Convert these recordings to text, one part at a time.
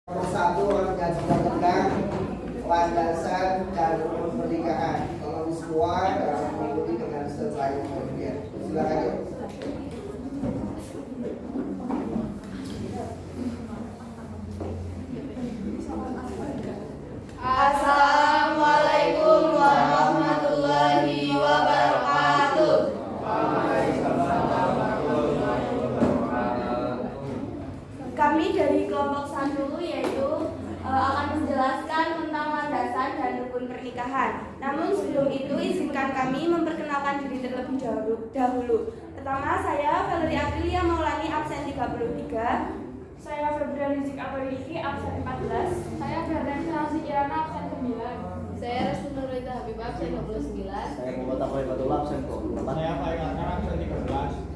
Nomor satu mengajukan tentang landasan dan rukun pernikahan. Tolong semua dalam mengikuti dengan sebaik-baiknya. Silakan yuk. Assalamualaikum warahmatullahi wabarakatuh. Kami dari kelompok 1 yaitu akan menjelaskan tentang landasan dan rukun pernikahan. Namun sebelum itu izinkan kami memperkenalkan diri terlebih dahulu. Pertama, saya Valerie Aprilia Maulani absen 33. Saya Febri Rizik Abariki absen 14. Saya Ferdinand Hansi Kirana absen 9. Saya Restu Nurita Habibah absen 29. Saya Muhammad Taqwa Ibatullah absen 24. Saya Faik Akar absen 13.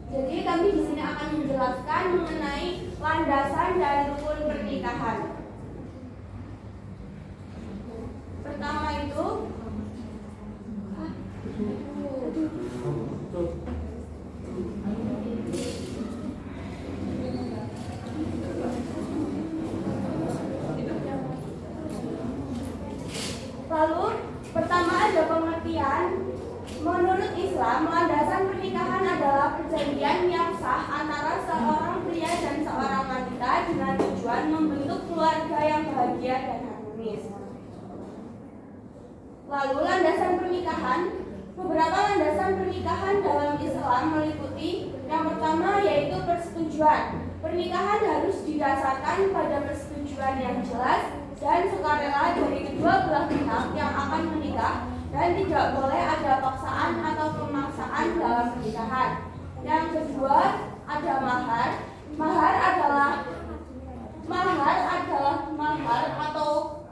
Jadi kami di sini akan menjelaskan mengenai landasan dan rukun pernikahan. Pertama itu pertama ada pengertian. Menurut Islam, landasan pernikahan adalah perjanjian yang sah antara seorang pria dan seorang wanita dengan tujuan membentuk keluarga yang bahagia dan harmonis. Lalu landasan pernikahan, beberapa landasan pernikahan dalam Islam meliputi yang pertama yaitu persetujuan. Pernikahan harus didasarkan pada persetujuan yang jelas dan sukarela dari kedua belah pihak yang akan menikah, dan tidak boleh ada paksaan atau pemaksaan dalam pernikahan. Yang kedua ada mahar. Mahar adalah mahar atau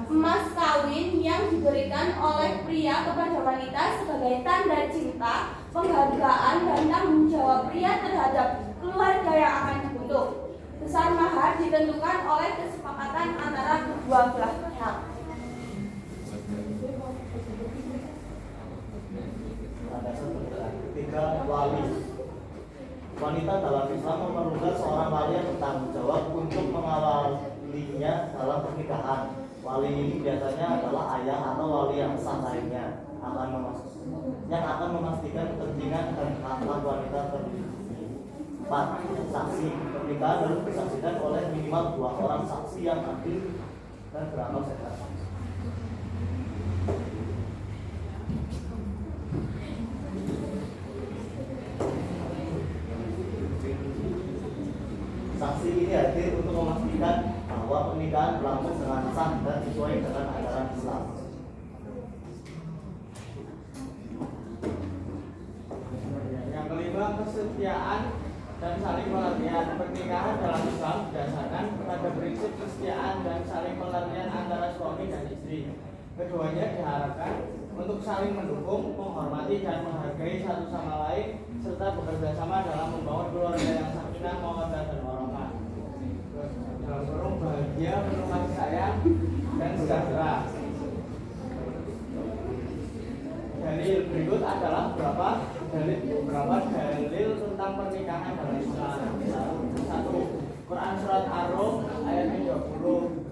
emas kawin yang diberikan oleh pria kepada wanita sebagai tanda cinta, penghargaan, dan tanggung jawab pria terhadap keluarga yang akan dibentuk. Besar mahar ditentukan oleh kesepakatan antara kedua belah pihak. Landasan pernikahan. Ketiga, wali. Wanita dalam Islam memerlukan seorang wali yang bertanggung jawab untuk mengawalinya dalam pernikahan. Wali ini biasanya adalah ayah atau wali yang sah lainnya yang akan memastikan kepentingan dan hak-hak wanita terlindungi. 4. Saksi. Pernikahan harus disaksikan oleh minimal 2 orang saksi yang adil dan berakal sehat. Saksi ini hadir untuk memastikan bahwa pernikahan berlangsung dengan sah dan sesuai dengan ajaran Islam. Yang kelima, kesetiaan dan saling pengertian. Pernikahan dalam Islam berdasarkan pada prinsip kesetiaan dan saling pengertian antara suami dan istri. Keduanya diharapkan untuk saling mendukung, menghormati, dan menghargai satu sama lain, serta bekerja sama dalam membangun keluarga yang sakinah, mawaddah, dan warahmah. Dalam kurung bahagia, penuh kasih sayang, dan sejahtera. Dalil berikut adalah beberapa dalil tentang pernikahan dalam Islam. 1. Quran surat Ar-Rum ayat 30.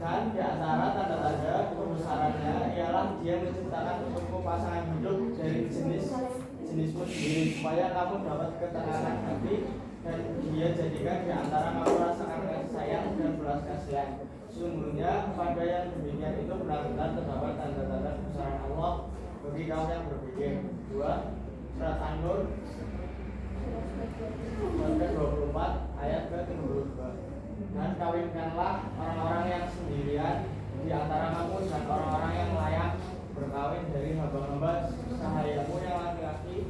Dan di antara tanda-tanda kebesarannya ialah dia menciptakan untukmu pasangan hidup dari jenismu sendiri, supaya kamu dapat ketenangan hati, dan dia jadikan di antara kamu rasakan kasih sayang dan belas kasihan. Sesungguhnya pada yang demikian itu benar-benar terdapat tanda-tanda kebesaran Allah bagi kaum yang berpikir. 2. Surat An-Nur ke-24 ayat ke-32. Dan kawinkanlah orang-orang yang sendirian di antara kamu dan orang-orang yang layak berkawin dari hamba-hamba sahayamu yang laki-laki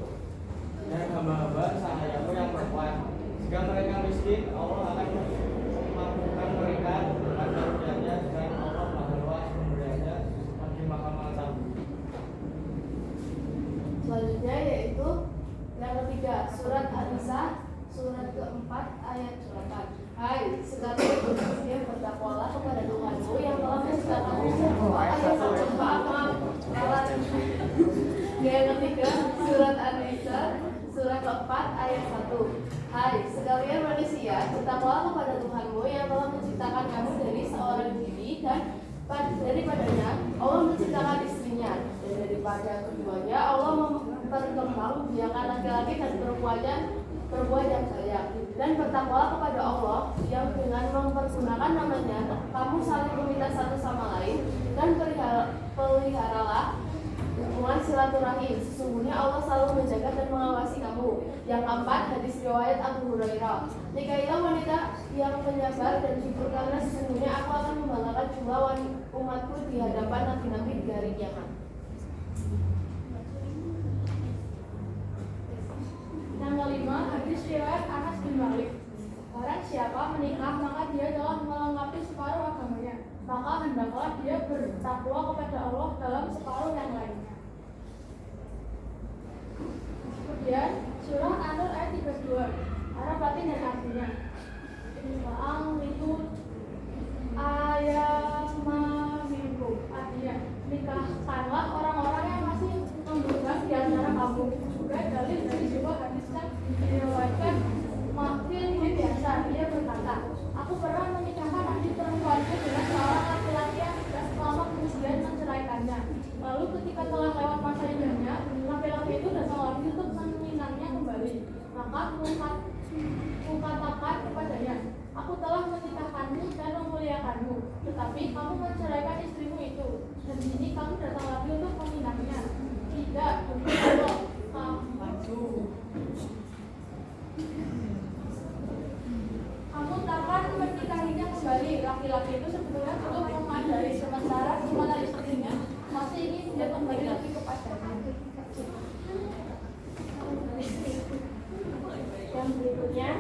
dan hamba-hamba sahayamu yang perempuan. Jika mereka miskin, Allah akan memampukan mereka dengan karunia-Nya, dan Allah Maha Luas pemberiannya lagi Maha Mengetahui. Selanjutnya yaitu yang ketiga, surat An-Nisa surat ke-4 ayat 8. Hai, sekali bersedia bertakwalah kepada Tuhanmu yang telah menciptakanmu. Yang ketiga, surat An-Nisa surat ke-4 ayat 1. Hai, sekalian manusia, bertakwalah kepada Tuhanmu yang telah menciptakan kamu dari seorang diri dan daripadanya Allah menciptakan istrinya, dan daripada keduanya Allah memperkembang biakan laki-laki dan perempuan yang baik. Dan bertakwalah kepada Allah yang dengan mempergunakan namanya kamu saling meminta satu sama lain, dan peliharalah hubungan silaturahim. Sesungguhnya Allah selalu menjaga dan mengawasi kamu. Yang keempat, hadis riwayat Abu Hurairah. Nikahilah wanita yang penyabar dan jujur, karena sesungguhnya aku akan membanggakan jumlah umatku di hadapan nabi-nabi di hari kiamat. Yang kelima, hadis riwayat Anas bin Malik. Barang siapa menikah, maka dia telah melengkapi separuh agamanya. Maka hendaklah dia bertakwa kepada Allah dalam separuh yang lainnya. Kemudian surah An-Nur ayat 32. Arah batin dan artinya. Wa'ang itu ayamaminkum. Artinya, nikahkanlah orang-orang yang masih membutuhkan di antara kamu. Juga dalil dari sebuah hadis yang diriwayatkan Makil bin Biasa. Dia berkata, aku pernah menikahkan adik perempuanku dengan seorang laki-laki yang sudah lama kemudian menceraikannya. Lalu ketika telah lewat masa iddahnya, laki-laki itu datang lagi untuk meminangnya kembali. Maka kukatakan kepadanya, aku telah menikahkanmu dan memuliakanmu, tetapi kamu menceraikan istrimu itu, dan kini kamu datang lagi untuk meminangnya. Tidak, demi Allah, kamu takkan menikahinya kembali. Laki-laki itu sebetulnya untuk memadai, sementara istrinya masih ingin dia kembali lagi kepadanya. Yang berikutnya,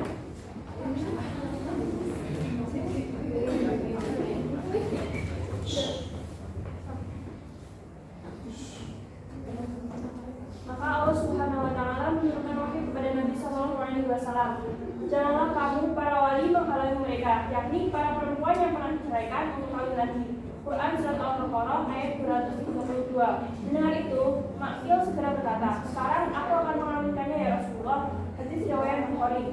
maka Allah Subhanahu wa Ta'ala menurunkan wahyu kepada Nabi SAW. Janganlah kamu para wali menghalangi mereka, yakni para perempuan yang pernah diceraikan untuk kawin lagi. Quran Surat Al-Baqarah ayat 232. Mendengar itu, Makil segera berkata, sekarang aku akan mengawinkannya ya Rasulullah. Hadis riwayat Bukhari.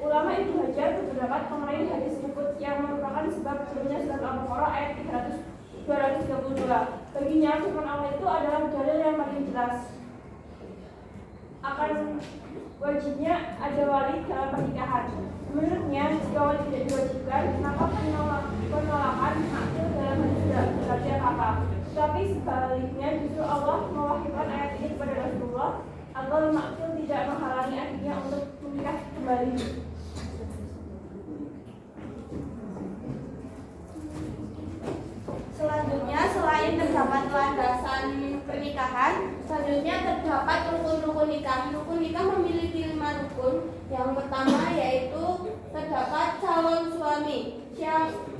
Ulama Ibnu Hajar berpendapat mengenai hadis berikut yang merupakan sebab turunnya Surat Al-Baqarah ayat 232. Baginya firman Allah itu adalah dalil yang paling jelas akan wajibnya ada wali dalam pernikahan. Menurutnya, jika wali tidak diwajibkan, maka penolakan Makil dalam hadis tidak berarti apa. Tetapi sebaliknya, justru Allah mewahyukan ayat ini kepada Rasulullah agar Makil tidak menghalangi adiknya untuk menikah kembali. Selanjutnya, selain terdapat landasan pernikahan, selanjutnya terdapat rukun-rukun nikah. Rukun nikah memiliki 5 rukun. Yang pertama yaitu terdapat calon suami.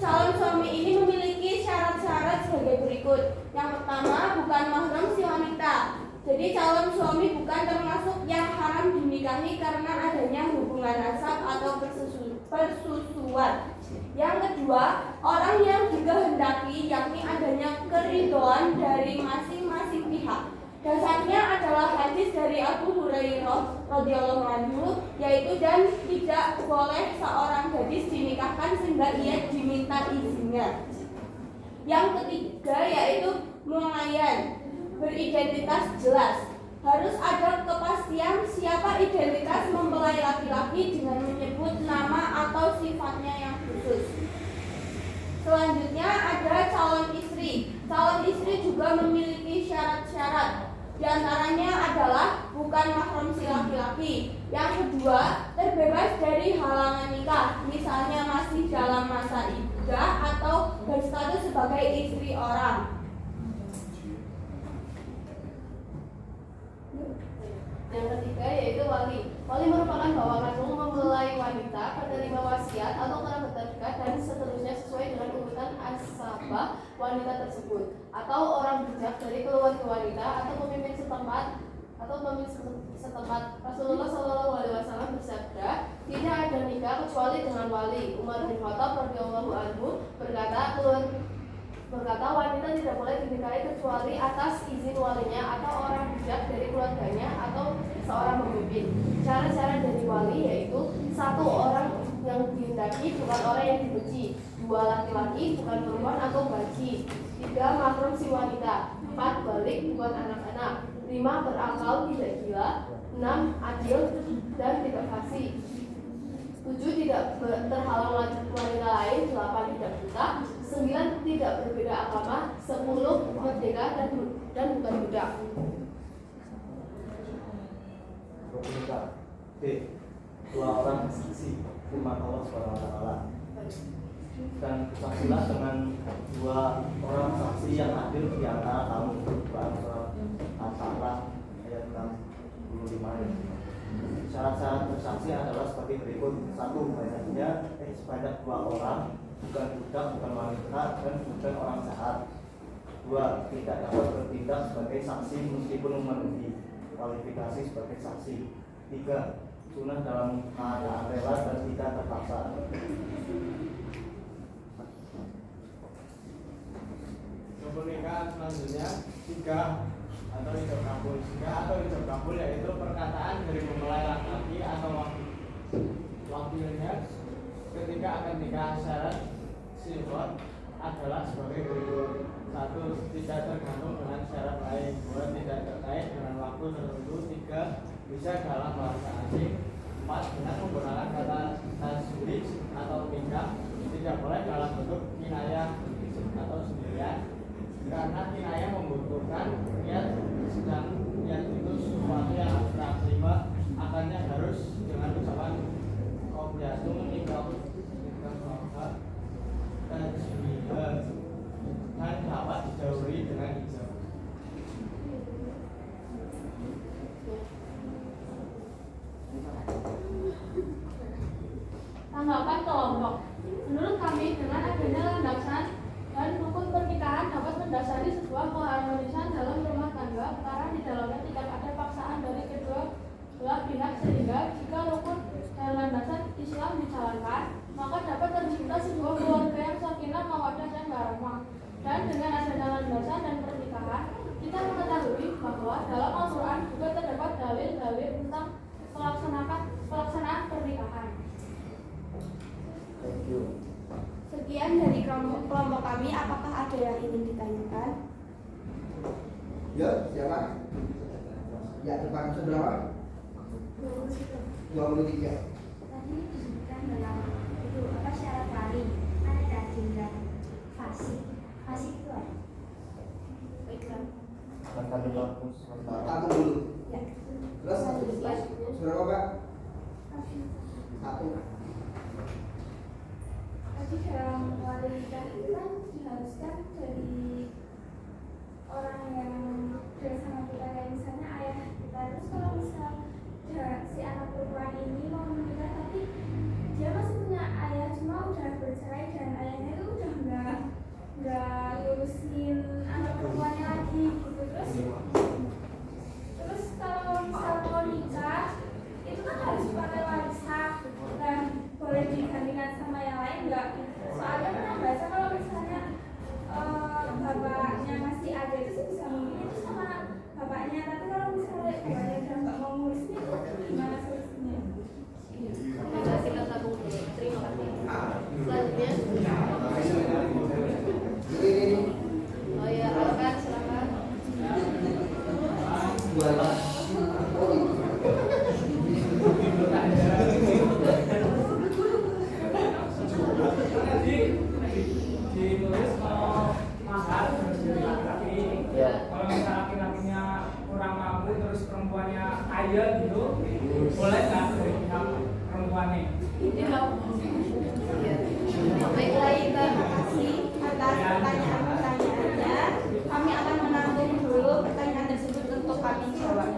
Calon suami ini memiliki syarat-syarat sebagai berikut. Yang pertama, bukan mahram si wanita. Jadi calon suami bukan termasuk yang haram dinikahi karena adanya hubungan nasab atau persusuan. Yang kedua, orang yang dikehendaki, yakni adanya keridhaan dari masing-masing pihak. Dasarnya adalah hadis dari Abu Hurairah radhiyallahu anhu, yaitu dan tidak boleh seorang gadis dinikahkan sehingga ia diminta izinnya. Yang ketiga yaitu muayyan, beridentitas jelas. Harus ada kepastian siapa identitas mempelai laki-laki dengan menyebut nama atau sifatnya yang khusus. Selanjutnya ada calon istri. Calon istri juga memiliki syarat-syarat. Di antaranya adalah bukan mahram si laki-laki. Yang kedua, terbebas dari halangan nikah, misalnya masih dalam masa iddah atau berstatus sebagai istri orang. Yang ketiga yaitu wali. Wali merupakan bawahan umum mempelai wanita, penerima wasiat atau kerabat terdekat dan seterusnya sesuai dengan urutan asbab wanita tersebut, atau orang bijak dari keluarga wanita atau pemimpin setempat Rasulullah SAW bersabda, tidak ada nikah kecuali dengan wali. Umar bin Khattab radhiyallahu anhu berkata, wanita tidak boleh dinikahi kecuali atas izin walinya atau orang bijak dari keluarganya atau seorang pemimpin. Cara-cara dari wali yaitu 1. Orang yang dihendaki bukan orang yang dibenci. 2 laki-laki bukan perempuan atau bayi. 3 mahram si wanita. 4 balik bukan anak-anak. 5 berakal tidak gila. 6 adil dan tidak fasik. 7 tidak terhalang wanita lain. 8 tidak buta. 9 tidak berbeda agama. 10 merdeka dan bukan budak. B. 2 orang saksi firman Allah SWT. Dan bersaksilah dengan 2 orang saksi yang adil di antara kamu. Quran surat Al-Baqarah ayat 65. Syarat-syarat bersaksi adalah seperti berikut. 1. Sebanyak 2 orang, bukan budak, bukan wanita, dan bukan orang jahat. 2. Tidak dapat bertindak sebagai saksi meskipun memenuhi kualifikasi sebagai saksi. 3. Sunnah dalam keadaan rela dan tidak terpaksa. Pernikahan selanjutnya 3 atau ijab kabul. 3 atau ijab kabul yaitu perkataan dari mempelai laki-laki atau wakilnya ketika akan nikah. Syarat sifat adalah sebagai berikut. 1. Tidak tergantung dengan syarat lain. 2. Tidak terkait dengan waktu tertentu. 3. Bisa dalam bahasa asing. 4. Dengan menggunakan kata tasbih atau nikah. Tidak boleh dalam bentuk kinayah atau sendirian, karena kinayah membutuhkan niat, sedang niat itu sesuatu yang abstrak, sehingga akannya harus dengan ucapan qobliyatum nikah dan dapat dijauhi dengan ijab. Tanggapan kelompok. Menurut kami, dengan adanya landasan dan rukun pernikahan dapat mendasari sebuah keharmonisan dalam rumah tangga karena di dalamnya tidak ada paksaan dari kedua belah pihak, sehingga jika rukun dan landasan Islam dijalankan, maka dapat tercipta sebuah keluarga yang sakinah, mawaddah dan warahmah. Dan dengan adanya landasan dan pernikahan, kita mengetahui bahwa dalam Al-Quran juga terdapat dalil-dalil tentang pelaksanaan pernikahan. Thank you. Sekian dari kelompok kami. Apakah ada yang ingin ditanyakan? Ya, siapa? Ya, depan seberapa? 23. Tadi disebutkan dalam itu apa syarat wali, ada adil dan fasik. Fasik itu apa? Akan berlaku sementara. Satu dulu. Ya. Terus seberapa, Pak? 1. Tadi dalam wali nikah itu kan diharuskan dari orang yang bersama kita, kayak misalnya ayah kita. Terus kalau misal si anak perempuan ini mau menikah tapi dia masih punya ayah, cuma udah bercerai dan ayahnya itu udah nggak ngurusin anak perempuannya lagi gitu. Terus kalau misal mau nikah itu kan harus pakai warisan dan boleh digantikan sama yang lain nggak? Soalnya pernah baca kalau misalnya bapaknya masih ada itu sih bisa memilih itu sama bapaknya, tapi kalau misalnya bapaknya udah nggak mau ngurusin itu gimana solusinya? Kita sambung dulu. Terima kasih. Selanjutnya, Ini. oh ya, silakan. Ditulis kalau mahar harus dari laki-laki. Kalau misalnya laki-lakinya kurang mampu terus perempuannya kaya gitu, boleh nggak dari pihak perempuannya? Baiklah, kita Terima kasih atas pertanyaan-pertanyaannya. Kami akan menampung dulu pertanyaan tersebut untuk kami jawab.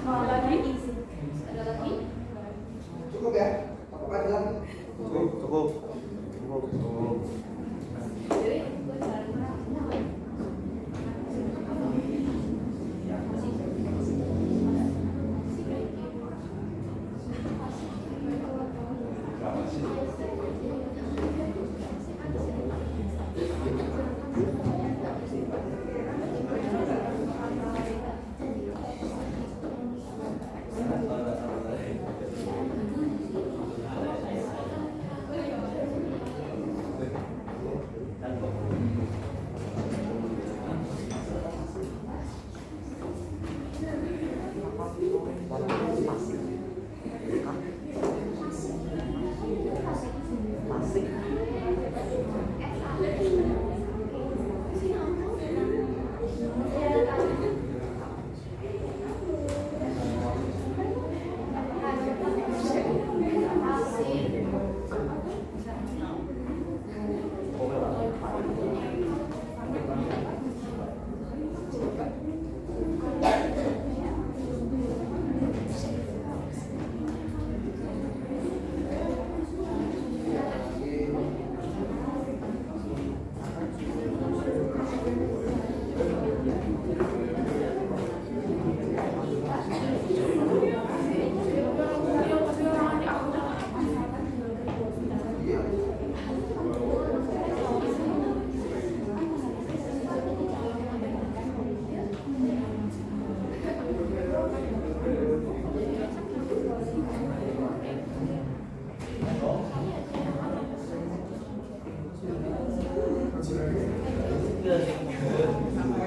Mohon lagi izin. ada lagi. Cukup ya? Apa ada lagi? Cukup. Jadi, gue cari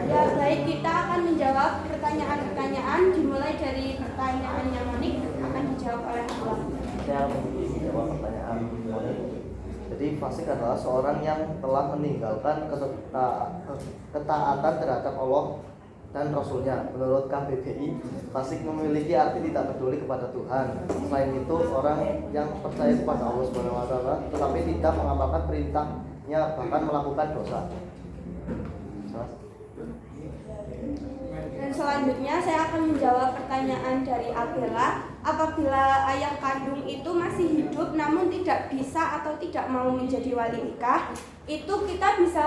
Ya baik, kita akan menjawab pertanyaan-pertanyaan dimulai dari pertanyaannya Monik akan dijawab oleh Allah. Saya menjawab pertanyaan Monik. Jadi fasik adalah seorang yang telah meninggalkan ketaatan terhadap Allah dan Rasulnya. Menurut KBBI, fasik memiliki arti tidak peduli kepada Tuhan. Selain itu, orang yang percaya kepada Allah SWT tetapi tidak mengamalkan perintahnya, bahkan melakukan dosa. Dan selanjutnya saya akan menjawab pertanyaan dari Abela. Apabila ayah kandung itu masih hidup namun tidak bisa atau tidak mau menjadi wali nikah, itu kita bisa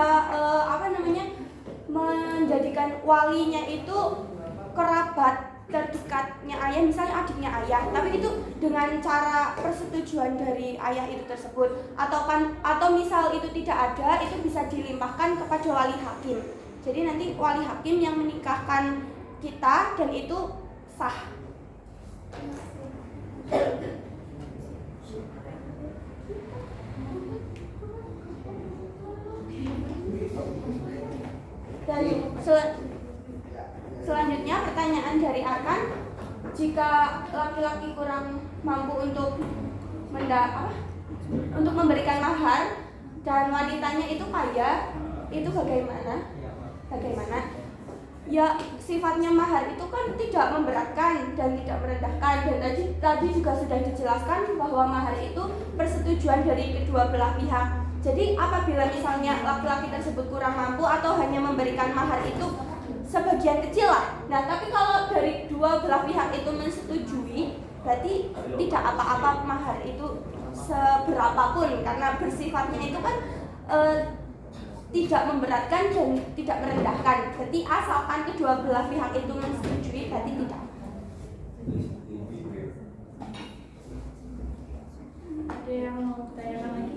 menjadikan walinya itu kerabat terdekatnya ayah, misalnya adiknya ayah, tapi itu dengan cara persetujuan dari ayah itu tersebut, atau misal itu tidak ada, itu bisa dilimpahkan kepada wali hakim. Jadi nanti wali hakim yang menikahkan kita dan itu sah. Dan selanjutnya pertanyaan dari Arkan, jika laki-laki kurang mampu untuk memberikan mahar dan wanitanya itu kaya, itu bagaimana? Ya, sifatnya mahar itu kan tidak memberatkan dan tidak merendahkan, dan tadi juga sudah dijelaskan bahwa mahar itu persetujuan dari kedua belah pihak. Jadi apabila misalnya laki-laki tersebut kurang mampu atau hanya memberikan mahar itu sebagian kecil lah. Nah, tapi kalau dari dua belah pihak itu menyetujui, berarti tidak apa-apa mahar itu seberapapun, karena bersifatnya itu kan tidak memberatkan dan tidak merendahkan. Berarti asalkan kedua belah pihak itu menyetujui, berarti tidak. Ada yang mau tanyakan lagi?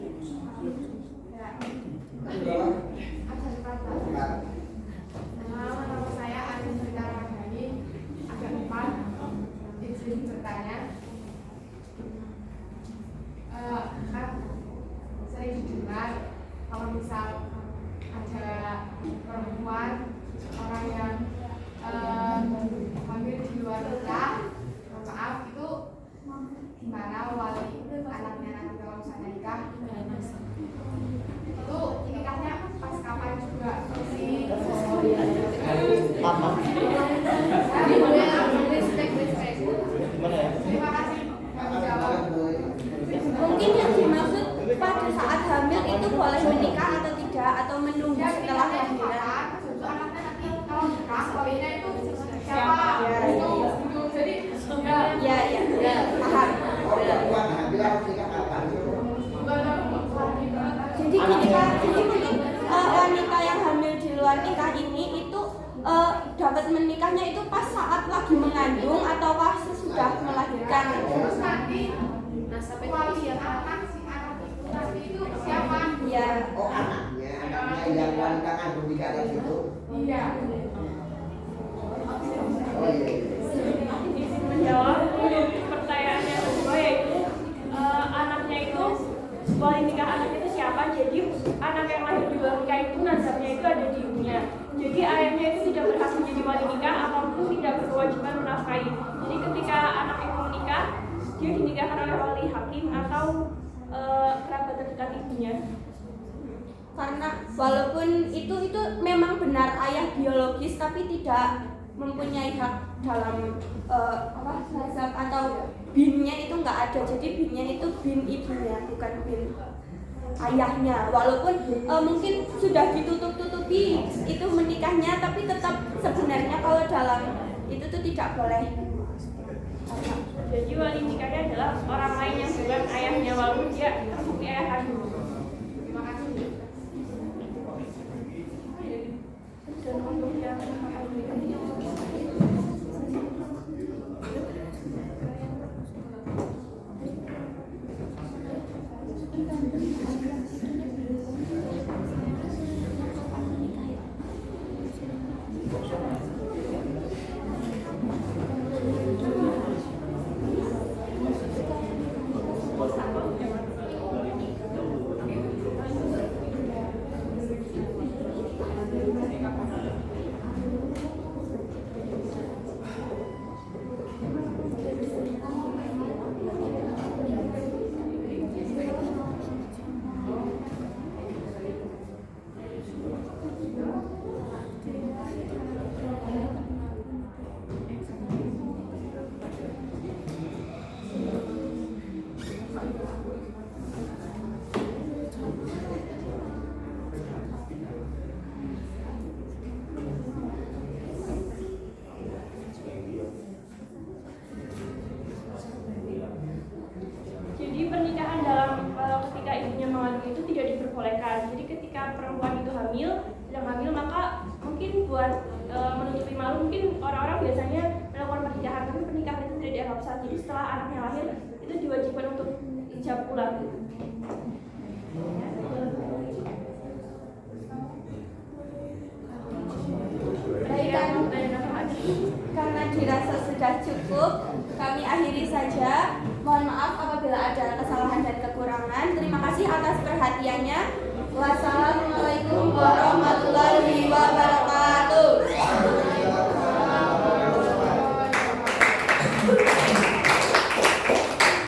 Nama saya Aziz Rita Ramadhani, agak depan. Izin bertanya. Kan sering didengar kalau misal ada perempuan orang yang hamil di luar nikah, maaf, itu gimana wali anaknya nanti kalau misalnya nikah, itu nikahnya pas kapan juga sih? Gimana ya? Terima kasih. Kami jawab. Mungkin yang dimaksud pada saat hamil itu boleh menikah atau tidak, atau menunggu setelah kelahiran. Anaknya nanti kalau nikah, walinya itu siapa? Jadi Ya, paham. Jadi ketika mungkin wanita yang hamil di luar nikah ini itu dapat menikahnya itu pas saat lagi mengandung atau pas sesudah melahirkan. terus nanti wali anak si anak itu nanti itu siapa? Ya. Oh, anaknya yang wanita kandung di kanan itu. Iya. Oh iya. Izin menjawab untuk pertanyaannya kedua, yaitu anaknya itu wali nikah anaknya itu siapa. Jadi anak yang lahir di luar nikah itu nasabnya itu ada di ibunya. Jadi ayahnya itu tidak berhak menjadi wali nikah ataupun tidak berkewajiban menafkahi. Jadi ketika anak itu menikah, dia dinikahkan oleh wali hakim atau kerabat terdekat ibunya. Karena walaupun itu memang benar ayah biologis, tapi tidak mempunyai hak dalam nasab atau binnya itu nggak ada. Jadi binnya itu bin ibunya, bukan bin ayahnya. Walaupun mungkin sudah ditutup-tutupi itu menikahnya, tapi tetap sebenarnya kalau dalam itu tuh tidak boleh. Jadi wali nikahnya adalah orang lain yang bukan ayahnya, walaupun dia terbukti ayah kandung. Terima kasih. Dan untuk yang itu tidak diperbolehkan. Jadi ketika perempuan itu sedang hamil, maka mungkin buat menutupi malu, mungkin orang-orang biasanya melakukan pernikahan, tapi pernikahan itu tidak dianggap sah. Jadi setelah anaknya lahir itu diwajibkan untuk hijab ulang. Karena dirasa sudah cukup, kami akhiri saja. Mohon maaf apabila ada kesalahan dan kekurangan. Terima kasih atas perhatiannya. Wassalamualaikum